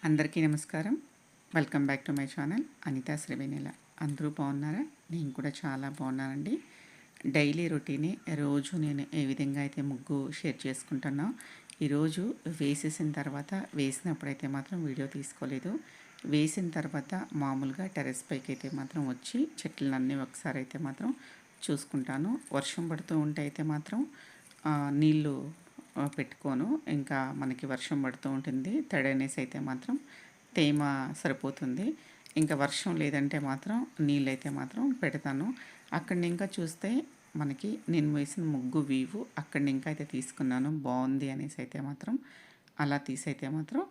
అందరికీ నమస్కారం. Welcome back to my channel Anitha శ్రీవేణిల. అందరూ బాగున్నారా? నేను కూడా చాలా బాగున్నానండి. డైలీ రొటీనే రోజు నేను ఏ విధంగా అయితే ముగ్గు షేర్ చేసుకుంటున్నా. ఈరోజు వేసేసిన తర్వాత వేసినప్పుడైతే మాత్రం వీడియో తీసుకోలేదు. వేసిన తర్వాత మామూలుగా టెర్రస్ పైకి అయితే మాత్రం వచ్చి చెట్లన్నీ ఒకసారి అయితే మాత్రం చూసుకుంటాను. వర్షం పడుతూ ఉంటే అయితే మాత్రం నీళ్ళు పెట్టుకోను. ఇంకా మనకి వర్షం పడుతూ ఉంటుంది, తడనేసి అయితే మాత్రం తేమ సరిపోతుంది. ఇంకా వర్షం లేదంటే మాత్రం నీళ్ళైతే మాత్రం పెడతాను. అక్కడిని ఇంకా చూస్తే మనకి నేను వేసిన ముగ్గు వీవు అక్కడిని ఇంకా అయితే తీసుకున్నాను. బాగుంది అనేసి అయితే మాత్రం అలా తీసైతే మాత్రం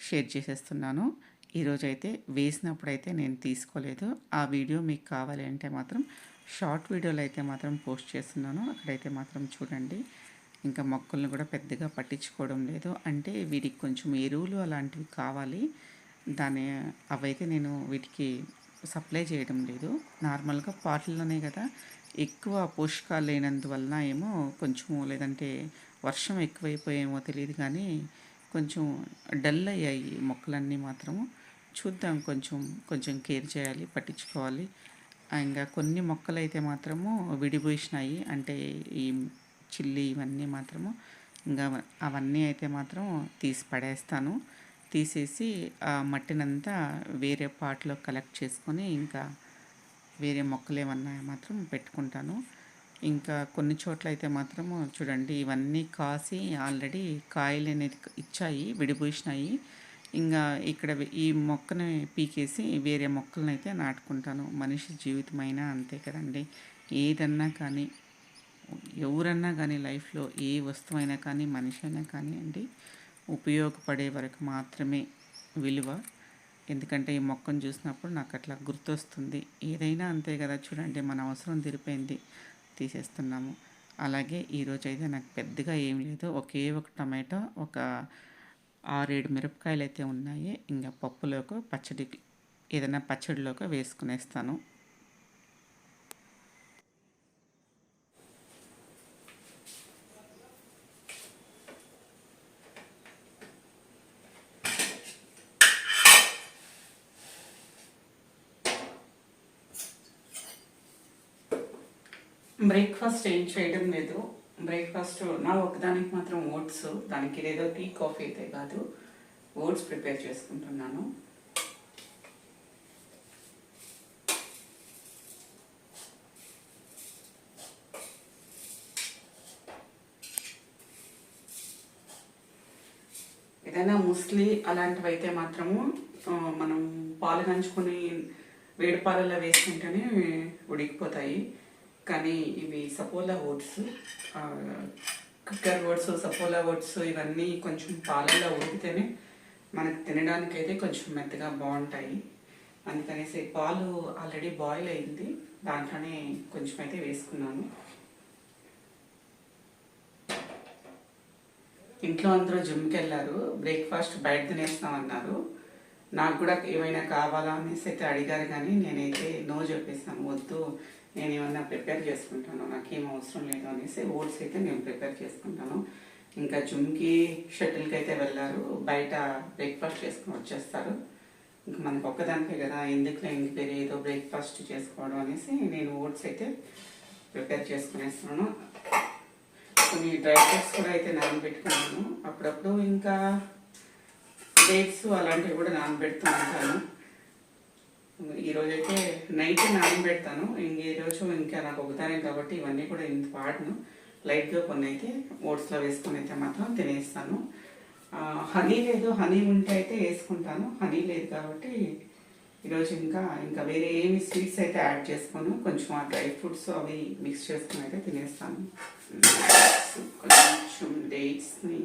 షేర్ చేసేస్తున్నాను. ఈరోజైతే వేసినప్పుడైతే నేను తీసుకోలేదు. ఆ వీడియో మీకు కావాలి అంటే మాత్రం షార్ట్ వీడియోలో అయితే మాత్రం పోస్ట్ చేస్తున్నాను. అక్కడైతే మాత్రం చూడండి. ఇంకా మొక్కలను కూడా పెద్దగా పట్టించుకోవడం లేదు. అంటే వీటికి కొంచెం ఎరువులు అలాంటివి కావాలి. అవైతే నేను వీటికి సప్లై చేయడం లేదు. నార్మల్గా పాటల్లోనే కదా, ఎక్కువ పోషకాలు లేనందువలన ఏమో కొంచెము, లేదంటే వర్షం ఎక్కువైపోయేమో తెలియదు కానీ కొంచెం డల్ అయ్యాయి మొక్కలన్నీ మాత్రము. చూద్దాం, కొంచెం కొంచెం కేర్ చేయాలి, పట్టించుకోవాలి. ఇంకా కొన్ని మొక్కలు అయితే మాత్రము విడిపోయినాయి. అంటే ఈ చిల్లి ఇవన్నీ మాత్రము ఇంకా అవన్నీ అయితే మాత్రం తీసి పడేస్తాను. తీసేసి ఆ మట్టినంతా వేరే పాట్లో కలెక్ట్ చేసుకొని ఇంకా వేరే మొక్కలు ఏమన్నా మాత్రం పెట్టుకుంటాను. ఇంకా కొన్ని చోట్ల అయితే మాత్రము చూడండి, ఇవన్నీ కాసి ఆల్రెడీ కాయలు అనేది ఇచ్చాయి, విడిపోయినాయి. ఇంకా ఇక్కడ ఈ మొక్కని పీకేసి వేరే మొక్కలను అయితే నాటుకుంటాను. మనిషి జీవితమైనా అంతే కదండి. ఏదన్నా కానీ, ఎవరన్నా కానీ లైఫ్లో ఏ వస్తువైనా కానీ, మనిషి అయినా కానీ అండి, ఉపయోగపడే వరకు మాత్రమే విలువ. ఎందుకంటే ఈ మొక్కను చూసినప్పుడు నాకు అట్లా గుర్తొస్తుంది. ఏదైనా అంతే కదా, చూడండి మన అవసరం తీరిపోయింది, తీసేస్తున్నాము. అలాగే ఈరోజు అయితే నాకు పెద్దగా ఏం లేదు. ఒకే ఒక టమాటో, ఒక 6-7 మిరపకాయలు అయితే ఉన్నాయి. ఇంకా పప్పులోకి పచ్చడికి, ఏదైనా పచ్చడిలోకి వేసుకునేస్తాను. బ్రేక్ఫాస్ట్ ఏం చేయడం లేదు. బ్రేక్ఫాస్ట్ నా ఒకదానికి మాత్రం ఓట్స్, దానికి ఇదేదో టీ కాఫీ అయితే కాదు, ఓట్స్ ప్రిపేర్ చేసుకుంటున్నాను. ఏదైనా ముస్లి అలాంటివి అయితే మాత్రము మనం పాలు కంచుకొని వేడి పాలలో వేసుకుంటేనే ఉడికిపోతాయి. కానీ ఇవి Saffola oats, cooker oats, Saffola oats ఇవన్నీ కొంచెం పాలల్లో ఉడికితేనే మనకు తినడానికి అయితే కొంచెం మెత్తగా బాగుంటాయి. అందుకనేసి పాలు ఆల్రెడీ బాయిల్ అయింది, దాంట్లోనే కొంచెం అయితే వేసుకున్నాను. ఇంట్లో అందరూ జిమ్కి వెళ్ళారు, బ్రేక్ఫాస్ట్ బయట తినేస్తామన్నారు. నాకు కూడా ఏమైనా కావాలా అనేసి అయితే అడిగారు, కానీ నేనైతే నో చెప్పేస్తాను. వద్దు, నేను ఏమన్నా ప్రిపేర్ చేసుకుంటాను, నాకేం అవసరం లేదు అనేసి ఓట్స్ అయితే నేను ప్రిపేర్ చేసుకుంటాను. ఇంకా జిమ్కి షటిల్కి అయితే వెళ్ళారు, బయట బ్రేక్ఫాస్ట్ చేసుకుని వచ్చేస్తారు. ఇంకా మనకు ఒక్కదానికే కదా, ఎందుకులే ఇంక వేరే ఏదో బ్రేక్ఫాస్ట్ చేసుకోవడం అనేసి నేను ఓట్స్ అయితే ప్రిపేర్ చేసుకునేస్తున్నాను. కొన్ని డ్రై ఫ్రూట్స్ కూడా అయితే నానబెట్టుకున్నాను. అప్పుడప్పుడు ఇంకా డేట్స్ అలాంటివి కూడా నానబెడుతూ ఉంటాను. ఈరోజైతే నైట్ నానబెడతాను. ఈరోజు ఇంకా నాకు ఒకదానే కాబట్టి ఇవన్నీ కూడా ఇంత వాడను. లైట్గా కొన్ని అయితే ఓట్స్లో వేసుకొని అయితే మాత్రం తినేస్తాను. హనీ లేదు, హనీ ఉంటే అయితే వేసుకుంటాను. హనీ లేదు కాబట్టి ఈరోజు ఇంకా వేరే ఏమి స్వీట్స్ అయితే యాడ్ చేసుకోను. కొంచెం ఆ డ్రై ఫ్రూట్స్ అవి మిక్స్ చేసుకుని అయితే తినేస్తాను. కొంచెం డేట్స్ని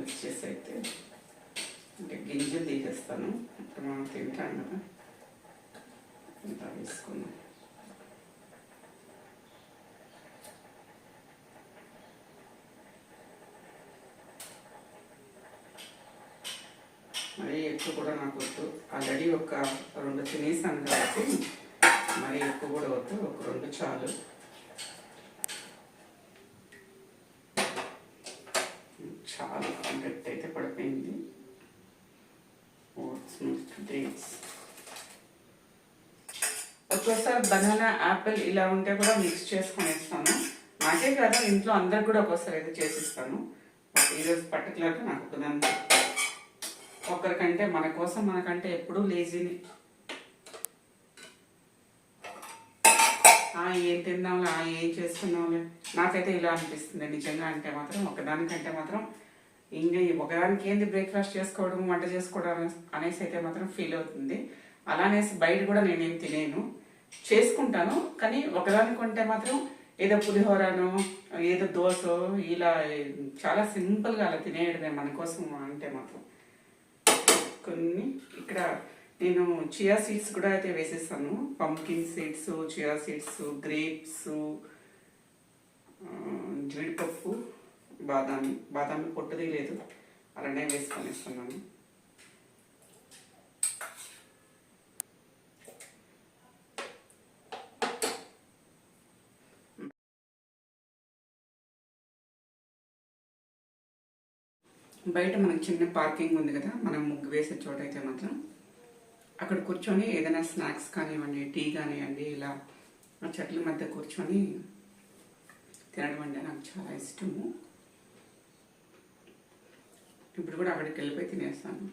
వచ్చేసి అయితే అంటే గింజలు తీసేస్తాను. ఇప్పుడు మనం తింటాం కదా, ఇంత వేసుకున్నాం. ఎక్కువ కూడా నాకు వద్దు. ఆల్రెడీ ఒక 2 తినేసాను కాబట్టి మరి ఎక్కువ కూడా వద్దు, ఒక 2 చాలు. చాలా గట్టి అయితే పడిపోయింది. ఓట్స్ మిల్క్ డేట్స్, ఒక్కోసారి బనానా యాపిల్ ఇలా ఉంటే కూడా మిక్స్ చేసుకొని వేస్తాను. నాకే కాదు ఇంట్లో అందరికి కూడా ఒక్కోసారి అయితే చేసిస్తాను. ఈరోజు పర్టికులర్గా నాకు ఒకదాన్ని, ఒకరికంటే మన కోసం మనకంటే ఎప్పుడూ లేజీని. ఏం తిందాంలే, ఏం చేసుకుందాంలే, నాకైతే ఇలా అనిపిస్తుంది నిజంగా. అంటే మాత్రం ఒకదానికంటే మాత్రం ఇంకా ఒకదానికి ఏంది బ్రేక్ఫాస్ట్ చేసుకోవడం, వంట చేసుకోవడం అనేసి అయితే మాత్రం ఫీల్ అవుతుంది. అలానేసి బయట కూడా నేనేం తినేను, చేసుకుంటాను. కానీ ఒకదానికి కొంటే మాత్రం ఏదో పులిహోరను, ఏదో దోశ, ఇలా చాలా సింపుల్గా అలా తినేయడమే మన కోసం. అంటే మాత్రం కొన్ని ఇక్కడ నేను చియా సీడ్స్ కూడా అయితే వేసేస్తాను. Pumpkin seeds, chia seeds, grapes, జీడిపప్పు, బాదామి పొట్టుది లేదు, అలానే వేసుకొని ఇస్తున్నాను. బయట మనకు చిన్న పార్కింగ్ ఉంది కదా, మనం ముగ్గు వేసే చోట అయితే మాత్రం అక్కడ కూర్చొని ఏదైనా స్నాక్స్ కానివ్వండి, టీ కానివ్వండి, ఇలా చెట్ల మధ్య కూర్చొని తినడం అంటే నాకు చాలా ఇష్టము. ఇప్పుడు కూడా అక్కడికి వెళ్ళిపోయి తినేస్తాను.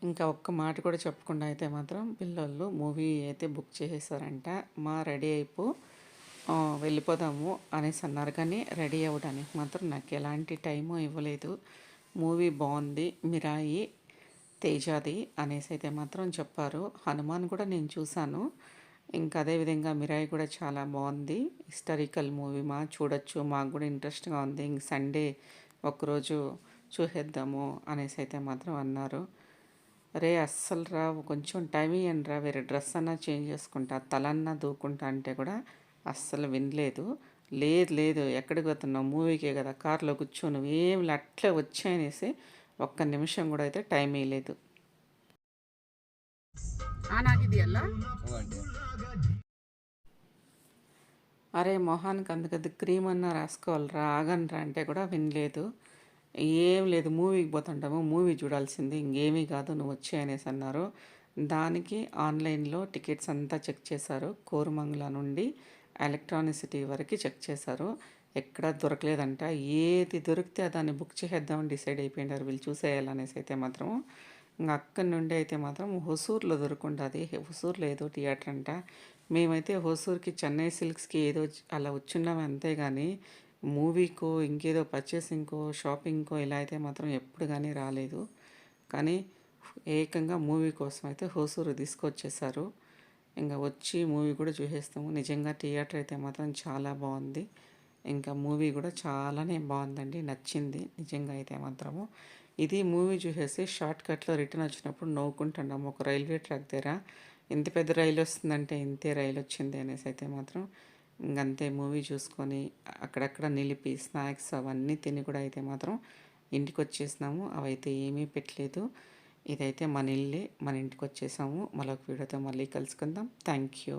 ఇంకా ఒక్క మాట కూడా చెప్పకుండా అయితే మాత్రం పిల్లలు మూవీ అయితే బుక్ చేసేసారంట. రెడీ అయిపో, వెళ్ళిపోదాము అనేసి అన్నారు. కానీ రెడీ అవ్వడానికి మాత్రం నాకు ఎలాంటి టైము ఇవ్వలేదు. మూవీ బాగుంది, మిరాయి తేజాది అనేసి అయితే మాత్రం చెప్పారు. హనుమాన్ కూడా నేను చూశాను. ఇంకా అదేవిధంగా మిరాయి కూడా చాలా బాగుంది. హిస్టారికల్ మూవీ చూడొచ్చు, మాకు కూడా ఇంట్రెస్ట్గా ఉంది. ఇంక సండే ఒకరోజు చూసేద్దాము అనేసి అయితే మాత్రం అన్నారు. అరే అస్సలు రా, కొంచెం టైం ఇవ్వండి రా, వేరే డ్రెస్ అన్నా చేంజ్ చేసుకుంటా, తలన్నా దూకుంటా అంటే కూడా అస్సలు వినలేదు. లేదు ఎక్కడికి పోతున్నావు, మూవీకే కదా, కార్లో కూర్చో, నువ్వు ఏం అట్లే వచ్చాయనేసి ఒక్క నిమిషం కూడా అయితే టైం ఇవ్వలేదు. అరే మొహానికి అందుకది క్రీమ్ అన్నా రాసుకోవాలిరా, ఆగనరా అంటే కూడా వినలేదు. ఏం లేదు, మూవీకి పోతుంటాము, మూవీ చూడాల్సింది, ఇంకేమీ కాదు, నువ్వు వచ్చే అనేసి అన్నారు. దానికి ఆన్లైన్లో టికెట్స్ అంతా చెక్ చేశారు. కోరమంగళ నుండి ఎలక్ట్రానిక్ సిటీ వరకు చెక్ చేశారు. ఎక్కడ దొరకలేదంట. ఏది దొరికితే దాన్ని బుక్ చేసేద్దామని డిసైడ్ అయిపోయినారు వీళ్ళు, చూసేయాలనేసి అయితే మాత్రం. ఇంకా అక్కడి నుండి అయితే మాత్రం హొసూరులో దొరుకుంటుంది. హొసూరులో ఏదో థియేటర్ అంట. మేమైతే హొసూరుకి చెన్నై సిల్క్స్కి ఏదో అలా వచ్చున్నాము, అంతేగాని మూవీకో ఇంకేదో పర్చేసింగ్కో షాపింగ్కో ఇలా అయితే మాత్రం ఎప్పుడు కానీ రాలేదు. కానీ ఏకంగా మూవీ కోసం అయితే హోసూరు తీసుకొచ్చేసారు. ఇంకా వచ్చి మూవీ కూడా చూసేస్తాము. నిజంగా థియేటర్ అయితే మాత్రం చాలా బాగుంది. ఇంకా మూవీ కూడా చాలానే బాగుందండి, నచ్చింది నిజంగా అయితే మాత్రము. ఇది మూవీ చూసేసి షార్ట్ కట్లో రిటర్న్ వచ్చినప్పుడు నవ్వుకుంటున్నాము. ఒక రైల్వే ట్రాక్ దగ్గర ఇంత పెద్ద రైలు వస్తుందంటే ఇంతే రైలు వచ్చింది అనేసి అయితే మాత్రం ఇంకంతే మూవీ చూసుకొని అక్కడక్కడ నిలిపి స్నాక్స్ అవన్నీ తిని కూడా అయితే మాత్రం ఇంటికి వచ్చేసినాము. అవైతే ఏమీ పెట్టలేదు. ఇదైతే మన ఇల్లే, మన ఇంటికి వచ్చేసాము. మరొక వీడియోతో మళ్ళీ కలుసుకుందాం. Thank you.